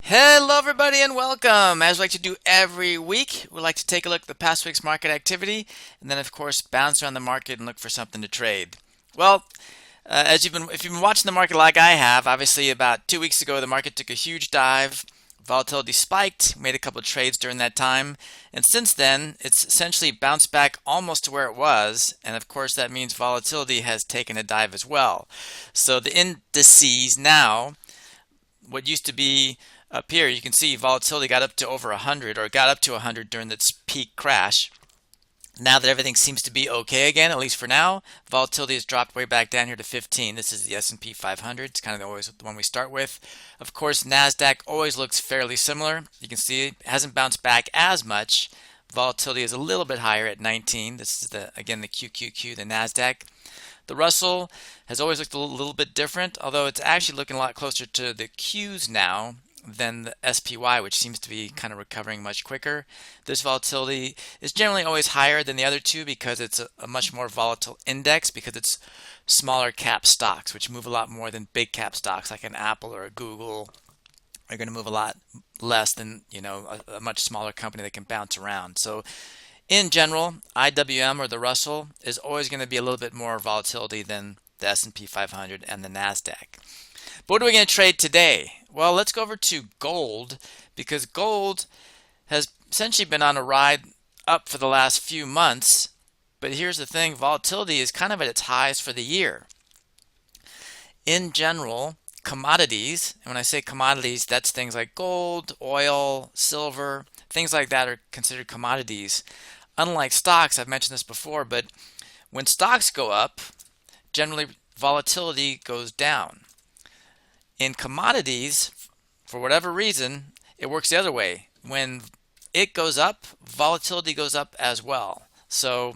Hello, everybody, and welcome. As we like to do every week, we like to take a look at the past week's market activity, and then, of course, bounce around the market and look for something to trade. Well, if you've been watching the market like I have, obviously about 2 weeks ago, the market took a huge dive. Volatility spiked, made a couple of trades during that time, and since then, it's essentially bounced back almost to where it was. And of course, that means volatility has taken a dive as well. So the indices now, what used to be up here, you can see volatility got up to over 100, or got up to 100 during its peak crash. Now that everything seems to be okay again, at least for now, volatility has dropped way back down here to 15. This is the S&P 500. It's kind of always the one we start with. Of course, NASDAQ always looks fairly similar. You can see it hasn't bounced back as much. Volatility is a little bit higher at 19. This is again the QQQ, the NASDAQ. The Russell has always looked a little bit different, although it's actually looking a lot closer to the Qs now than the SPY, which seems to be kind of recovering much quicker. This volatility is generally always higher than the other two because it's a much more volatile index, because it's smaller cap stocks, which move a lot more than big cap stocks like an Apple or a Google are going to move a lot less than, a much smaller company that can bounce around. So in general, IWM, or the Russell, is always going to be a little bit more volatility than the S&P 500 and the NASDAQ. But what are we going to trade today? Well, let's go over to gold, because gold has essentially been on a ride up for the last few months. But here's the thing, volatility is kind of at its highs for the year. In general, commodities, and when I say commodities, that's things like gold, oil, silver, things like that are considered commodities. Unlike stocks, I've mentioned this before, but when stocks go up, generally volatility goes down. In commodities, for whatever reason, it works the other way. When it goes up, volatility goes up as well. So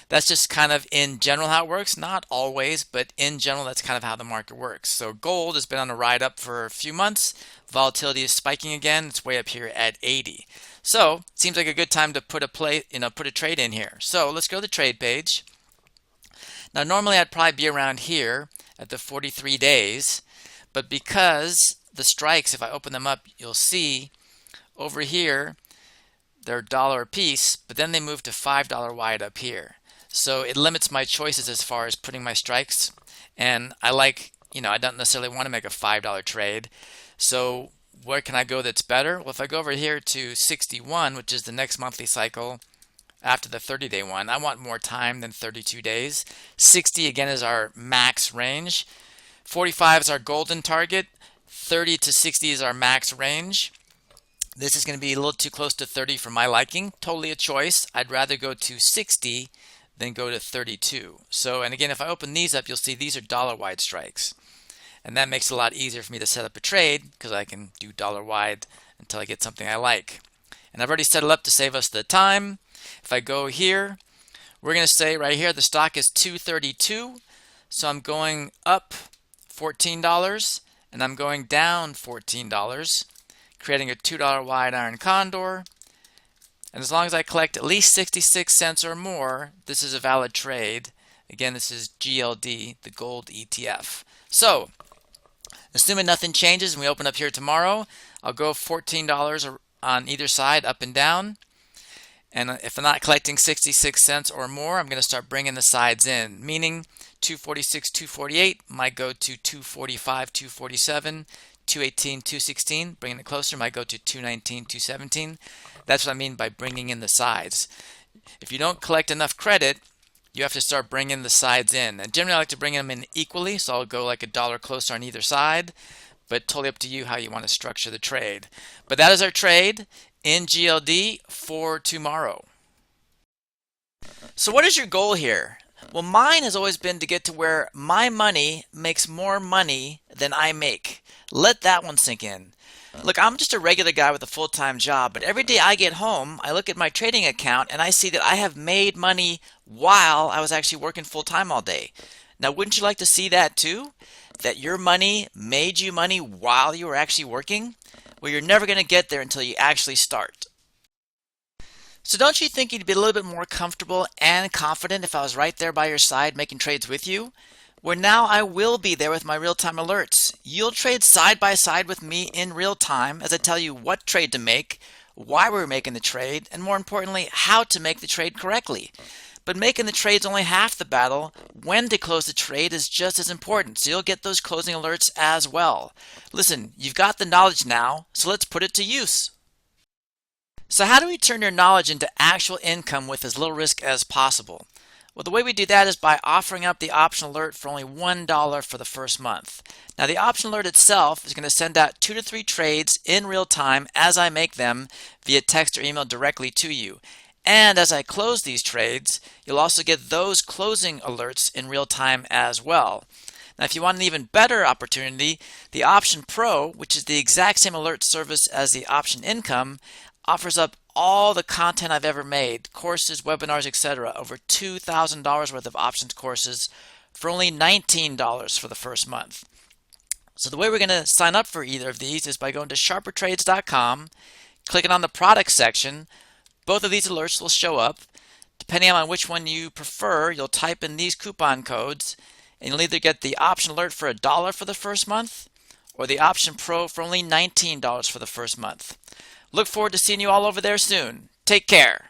that's just kind of in general how it works. Not always, but in general, that's kind of how the market works. So gold has been on a ride up for a few months. Volatility is spiking again. It's way up here at 80. So it seems like a good time to put a trade in here. So let's go to the trade page. Now, normally I'd probably be around here at the 43 days. But because the strikes, if I open them up, you'll see over here, they're $1 a piece, but then they move to $5 wide up here. So it limits my choices as far as putting my strikes. And I don't necessarily want to make a $5 trade. So where can I go that's better? Well, if I go over here to 61, which is the next monthly cycle after the 30-day one, I want more time than 32 days. 60, again, is our max range. 45 is our golden target. 30 to 60 is our max range. This is going to be a little too close to 30 for my liking. Totally a choice. I'd rather go to 60 than go to 32. So, and again, if I open these up, you'll see these are dollar wide strikes. And that makes it a lot easier for me to set up a trade, because I can do dollar wide until I get something I like. And I've already set it up to save us the time. If I go here, we're going to say right here the stock is 232. So I'm going up $14 and I'm going down $14, creating a $2 wide iron condor. And as long as I collect at least 66 cents or more, this is a valid trade. Again, this is GLD, the gold ETF. So, assuming nothing changes and we open up here tomorrow, I'll go $14 on either side, up and down. And if I'm not collecting 66 cents or more, I'm going to start bringing the sides in, meaning 246, 248 might go to 245, 247, 218, 216. Bringing it closer might go to 219, 217. That's what I mean by bringing in the sides. If you don't collect enough credit, you have to start bringing the sides in. And generally, I like to bring them in equally, so I'll go like $1 closer on either side. But totally up to you how you want to structure the trade. But that is our trade in GLD for tomorrow. So what is your goal here? Well, mine has always been to get to where my money makes more money than I make. Let that one sink in. Look, I'm just a regular guy with a full-time job, but every day I get home, I look at my trading account and I see that I have made money while I was actually working full-time all day. Now, wouldn't you like to see that too? That your money made you money while you were actually working? Well, you're never going to get there until you actually start. So don't you think you'd be a little bit more comfortable and confident if I was right there by your side making trades with you? where now I will be there with my real-time alerts. You'll trade side by side with me in real time as I tell you what trade to make, why we're making the trade, and more importantly, how to make the trade correctly. But making the trade's only half the battle. When to close the trade is just as important, so you'll get those closing alerts as well. Listen, you've got the knowledge now, so let's put it to use. So how do we turn your knowledge into actual income with as little risk as possible? Well, the way we do that is by offering up the option alert for only $1 for the first month. Now, the option alert itself is going to send out 2 to 3 trades in real time as I make them via text or email directly to you. And as I close these trades, you'll also get those closing alerts in real time as well. Now, if you want an even better opportunity, the Option Pro, which is the exact same alert service as the Option Income, offers up all the content I've ever made, courses, webinars, etc. Over $2,000 worth of options courses for only $19 for the first month. So the way we're going to sign up for either of these is by going to sharpertrades.com, clicking on the products section. Both of these alerts will show up. Depending on which one you prefer, you'll type in these coupon codes and you'll either get the option alert for $1 for the first month or the Option Pro for only $19 for the first month. Look forward to seeing you all over there soon. Take care.